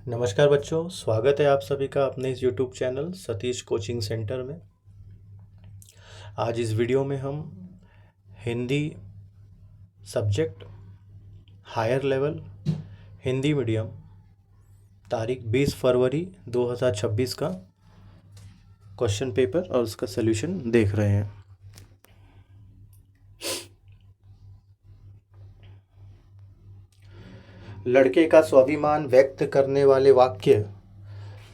नमस्कार बच्चों, स्वागत है आप सभी का अपने इस YouTube channel Satish coaching centre में। आज इस वीडियो में हम Hindi subject higher level Hindi medium तारीख 20 फरवरी 2026 का क्वेश्चन पेपर और उसका सलूशन देख रहे हैं। लड़के का स्वाभिमान व्यक्त करने वाले वाक्य: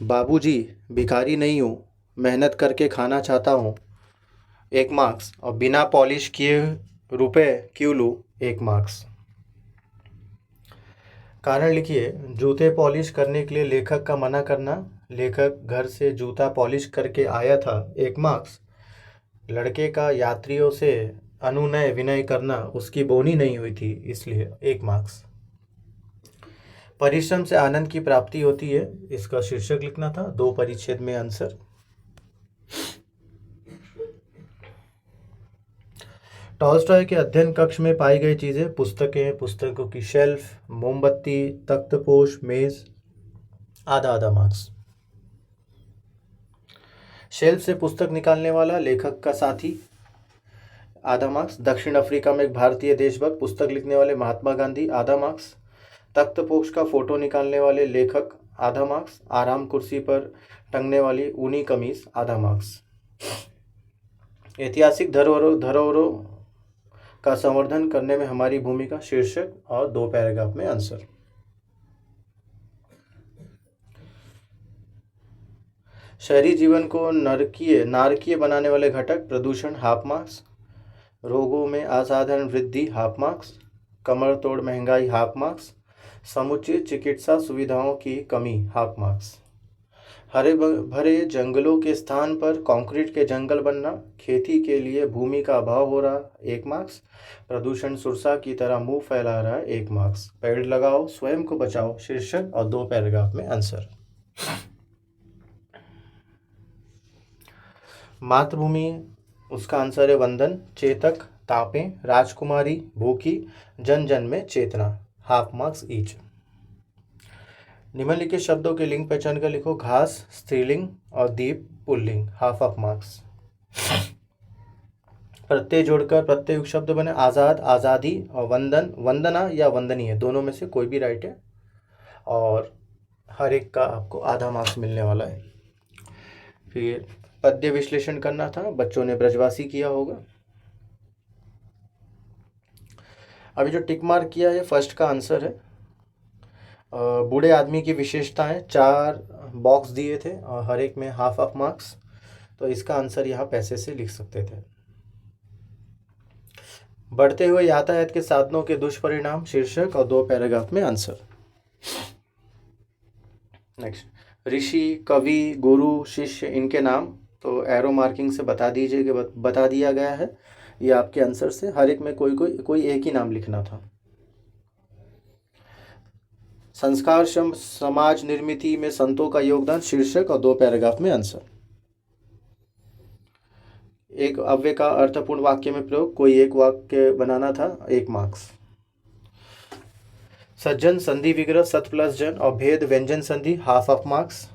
बाबूजी, भिखारी नहीं हूँ, मेहनत करके खाना चाहता हूँ, 1 मार्क्स। और बिना पॉलिश किए रुपए क्यों लूँ, 1 मार्क्स। कारण लिखिए: जूते पॉलिश करने के लिए लेखक का मना करना, लेखक घर से जूता पॉलिश करके आया था, 1 मार्क्स। लड़के का यात्रियों से अनुनय विनय करना, उसकी बोनी नहीं हुई थी, इसलिए 1 मार्क्स। परिश्रम से आनंद की प्राप्ति होती है, इसका शीर्षक लिखना था, 2 परिच्छेद में आंसर। टॉल्स्टॉय के अध्ययन कक्ष में पाई गई चीज़ें: पुस्तकें, पुस्तकों की शेल्फ, मोमबत्ती, तख्तपोश, मेज, आधा आधा मार्क्स। शेल्फ से पुस्तक निकालने वाला लेखक का साथी, आधा मार्क्स। दक्षिण अफ्रीका में एक भारतीय देशभक्त, पुस्तक लिखने वाले महात्मा गांधी, आधा मार्क्स। तख्तपोश का फोटो निकालने वाले लेखक, आधा मार्क्स। आराम कुर्सी पर टंगने वाली ऊनी कमीज, आधा मार्क्स। ऐतिहासिक धरोहरों का संवर्धन करने में हमारी भूमिका, शीर्षक और 2 पैराग्राफ में आंसर। शहरी जीवन को नारकीय बनाने वाले घटक: प्रदूषण, हाफ मार्क्स। रोगों में असाधारण वृद्धि, हाफ मार्क्स। कमर तोड़ महंगाई, हाफ मार्क्स। समुचित चिकित्सा सुविधाओं की कमी, हाफ मार्क्स। हरे भरे जंगलों के स्थान पर कंक्रीट के जंगल बनना, खेती के लिए भूमि का अभाव हो रहा, 1 मार्क्स। प्रदूषण सुरसा की तरह मुंह फैला रहा है, 1 मार्क्स। पेड़ लगाओ, स्वयं को बचाओ, शीर्षक और 2 पैराग्राफ में आंसर। मातृभूमि, उसका आंसर है वंदन। चेतक, तापें, राजकुमारी, भूखी, जन जन में चेतना, हाफ मार्क्स ईच। निम्नलिखित शब्दों के लिंग पहचान कर लिखो: घास स्त्रीलिंग और दीप पुल्लिंग, हाफ ऑफ मार्क्स। प्रत्यय जोड़कर प्रत्यय युक्त शब्द बने: आज़ाद, आज़ादी, और वंदन, वंदना या वंदनीय, दोनों में से कोई भी राइट है। और हर एक का आपको आधा मार्क्स मिलने वाला है। फिर पद्य विश्लेषण करना था, बच्चों ने ब्रजवासी किया होगा। अभी जो टिक मार्क किया है फर्स्ट का आंसर है। बूढ़े आदमी की विशेषताएं, 4 बॉक्स दिए थे और हर एक में हाफ ऑफ मार्क्स, तो इसका आंसर यहाँ पैसे से लिख सकते थे। बढ़ते हुए यातायात के साधनों के दुष्परिणाम, शीर्षक और 2 पैराग्राफ में आंसर। नेक्स्ट, ऋषि, कवि, गुरु, शिष्य, इनके नाम तो एरो मार्किंग से बता दिया गया है। ये आपके आंसर से हर एक में कोई एक ही नाम लिखना था। संस्कार समाज निर्मिति में संतों का योगदान, शीर्षक और 2 पैराग्राफ में आंसर। एक अव्यय का अर्थपूर्ण वाक्य में प्रयोग, कोई एक वाक्य बनाना था, 1 मार्क्स। सज्जन, संधि विग्रह, सत प्लस जन और भेद व्यंजन संधि, हाफ ऑफ मार्क्स।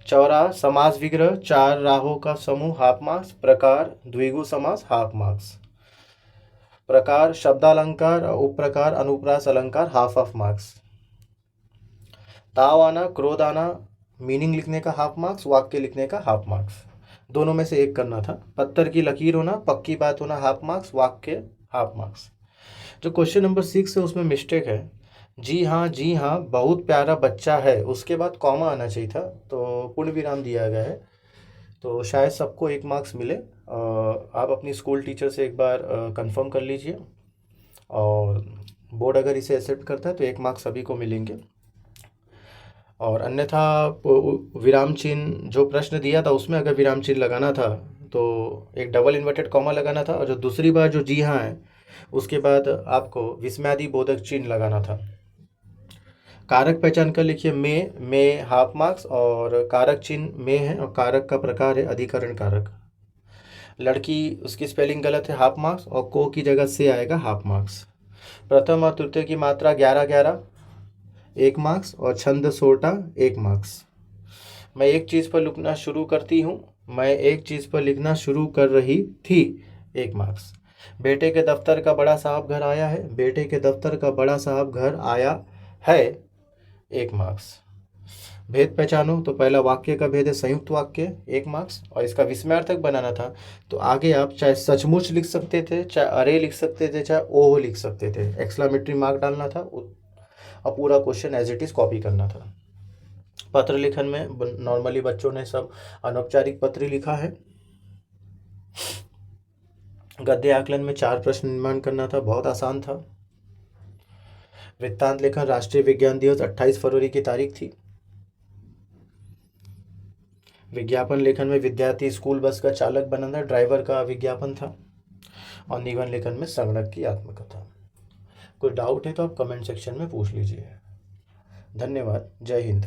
चौरा, समास विग्रह, 4 राहों का समूह, हाफ मार्क्स। प्रकार, द्विगु समास, हाफ मार्क्स। प्रकार, शब्दालंकार, उपप्रकार, अनुप्रास अलंकार, हाफ ऑफ मार्क्स। ताव आना, क्रोध आना, मीनिंग लिखने का हाफ मार्क्स, वाक्य लिखने का हाफ मार्क्स, दोनों में से एक करना था। पत्थर की लकीर होना, पक्की बात होना, हाफ मार्क्स, वाक्य हाफ मार्क्स। जो क्वेश्चन नंबर 6 है उसमें मिस्टेक है, जी हाँ बहुत प्यारा बच्चा है, उसके बाद कॉमा आना चाहिए था, तो पूर्ण विराम दिया गया है, तो शायद सबको 1 मार्क्स मिले। आप अपनी स्कूल टीचर से एक बार कंफर्म कर लीजिए, और बोर्ड अगर इसे एक्सेप्ट करता है तो 1 मार्क्स सभी को मिलेंगे। और अन्यथा विराम चिन्ह जो प्रश्न दिया था उसमें अगर विराम चिन्ह लगाना था तो एक डबल इन्वर्टेड कॉमा लगाना था, और जो दूसरी बार जो जी हाँ है उसके बाद आपको विस्मयादि बोधक चिन्ह लगाना था। कारक पहचान कर लिखिए: में हाफ मार्क्स, और कारक चिन्ह में है और कारक का प्रकार है अधिकरण कारक। लड़की, उसकी स्पेलिंग गलत है, हाफ मार्क्स, और को की जगह से आएगा, हाफ मार्क्स। प्रथम और तृतीय की मात्रा 11 11, 1 मार्क्स, और छंद सोटा 1 मार्क्स। मैं एक चीज़ पर लिखना शुरू करती हूँ, मैं एक चीज़ पर लिखना शुरू कर रही थी, 1 मार्क्स। बेटे के दफ्तर का बड़ा साहब घर आया है, बेटे के दफ्तर का बड़ा साहब घर आया है, 1 मार्क्स। भेद पहचानो, तो पहला वाक्य का भेद है संयुक्त वाक्य, 1 मार्क्स। और इसका विस्मयार्थक बनाना था तो आगे आप चाहे सचमुच लिख सकते थे, चाहे अरे लिख सकते थे, चाहे ओह लिख सकते थे, एक्सक्लामेटरी मार्क डालना था और पूरा question as it is copy करना था। पत्र लिखन में नॉर्मली बच्चों ने सब अनौपचारिक पत्र लिखा है। गद्य आकलन में 4 प्रश्न निर्माण करना था, बहुत आसान था। वृत्तांत लेखन, राष्ट्रीय विज्ञान दिवस 28 फरवरी की तारीख थी। विज्ञापन लेखन में विद्यार्थी स्कूल बस का चालक बना था, ड्राइवर का विज्ञापन था। और निबंध लेखन में संगणक की आत्मकथा। कोई डाउट है तो आप कमेंट सेक्शन में पूछ लीजिए। धन्यवाद। जय हिंद।